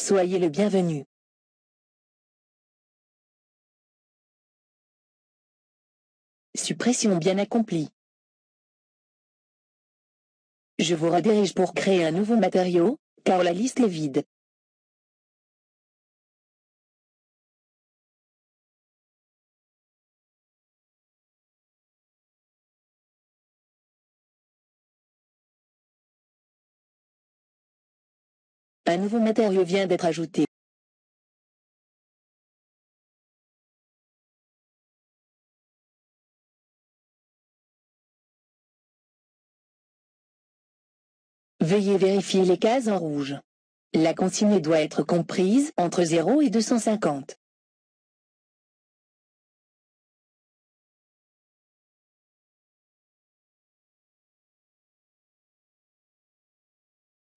Soyez le bienvenu. Suppression bien accomplie. Je vous redirige pour créer un nouveau matériau, car la liste est vide. Un nouveau matériau vient d'être ajouté. Veuillez vérifier les cases en rouge. La consigne doit être comprise entre 0 et 250.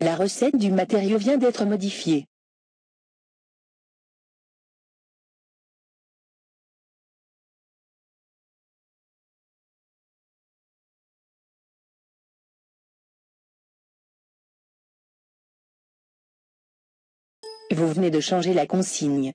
La recette du matériau vient d'être modifiée. Vous venez de changer la consigne.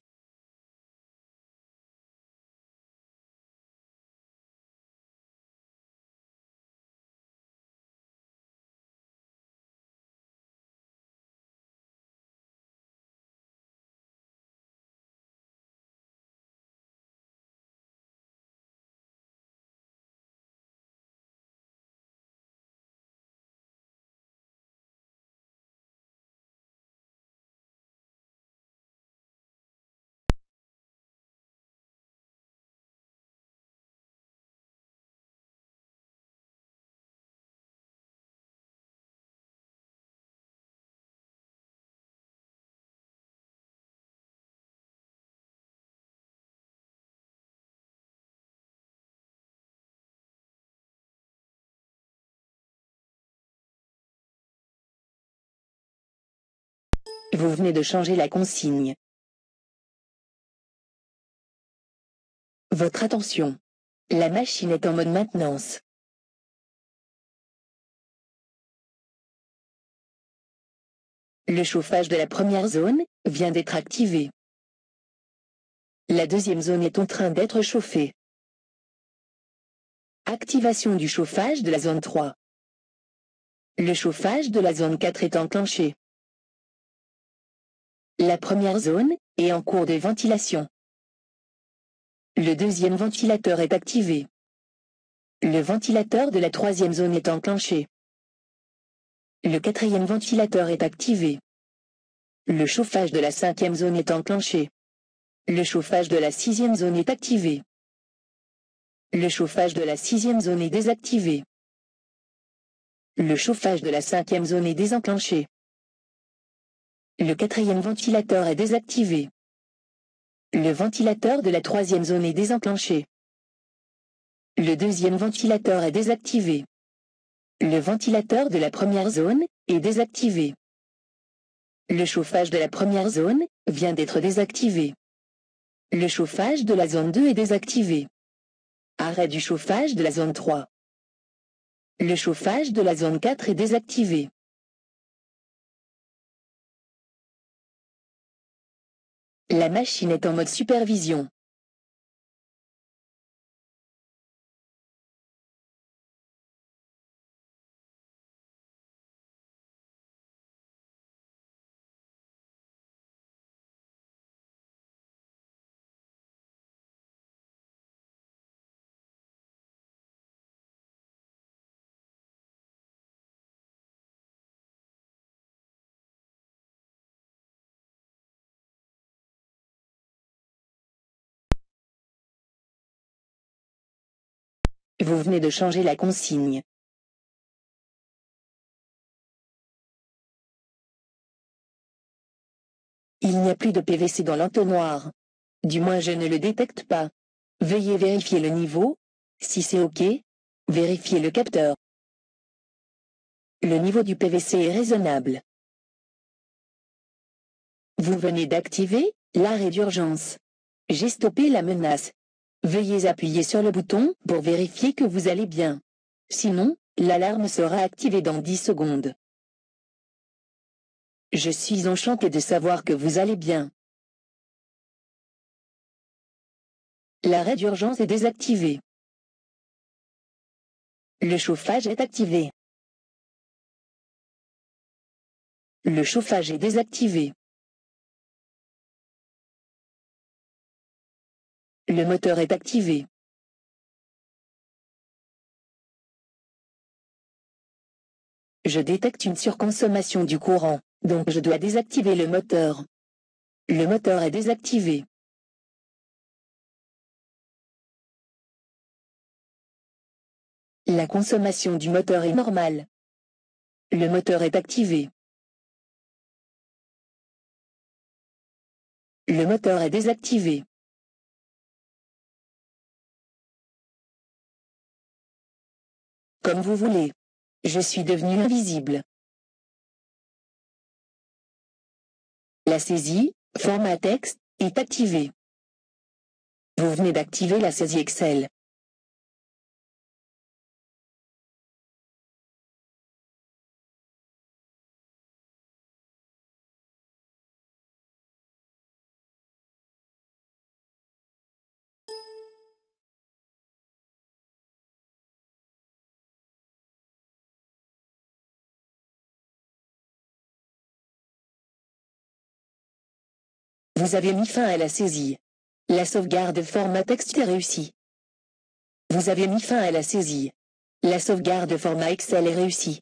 Vous venez de changer la consigne. Votre attention. La machine est en mode maintenance. Le chauffage de la première zone vient d'être activé. La deuxième zone est en train d'être chauffée. Activation du chauffage de la zone 3. Le chauffage de la zone 4 est enclenché. La première zone est en cours de ventilation. Le deuxième ventilateur est activé. Le ventilateur de la troisième zone est enclenché. Le quatrième ventilateur est activé. Le chauffage de la cinquième zone est enclenché. Le chauffage de la sixième zone est activé. Le chauffage de la sixième zone est désactivé. Le chauffage de la cinquième zone est désenclenché. Le quatrième ventilateur est désactivé. Le ventilateur de la troisième zone est désenclenché. Le deuxième ventilateur est désactivé. Le ventilateur de la première zone est désactivé. Le chauffage de la première zone vient d'être désactivé. Le chauffage de la zone 2 est désactivé. Arrêt du chauffage de la zone 3. Le chauffage de la zone 4 est désactivé. La machine est en mode supervision. Vous venez de changer la consigne. Il n'y a plus de PVC dans l'entonnoir. Du moins je ne le détecte pas. Veuillez vérifier le niveau. Si c'est OK, vérifiez le capteur. Le niveau du PVC est raisonnable. Vous venez d'activer l'arrêt d'urgence. J'ai stoppé la menace. Veuillez appuyer sur le bouton pour vérifier que vous allez bien. Sinon, l'alarme sera activée dans 10 secondes. Je suis enchanté de savoir que vous allez bien. L'arrêt d'urgence est désactivé. Le chauffage est activé. Le chauffage est désactivé. Le moteur est activé. Je détecte une surconsommation du courant, donc je dois désactiver le moteur. Le moteur est désactivé. La consommation du moteur est normale. Le moteur est activé. Le moteur est désactivé. Comme vous voulez. Je suis devenu invisible. La saisie, format texte, est activée. Vous venez d'activer la saisie Excel. Vous avez mis fin à la saisie. La sauvegarde format texte est réussie. Vous avez mis fin à la saisie. La sauvegarde format Excel est réussie.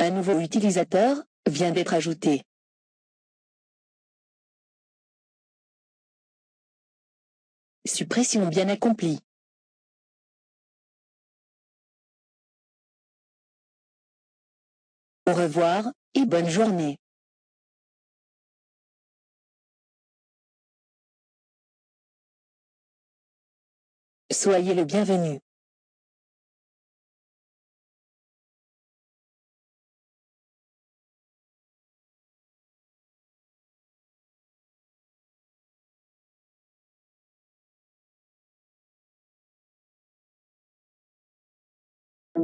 Un nouveau utilisateur vient d'être ajouté. Suppression bien accomplie. Au revoir, et bonne journée. Soyez le bienvenu.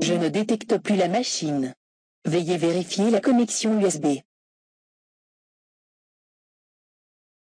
Je ne détecte plus la machine. Veuillez vérifier la connexion USB.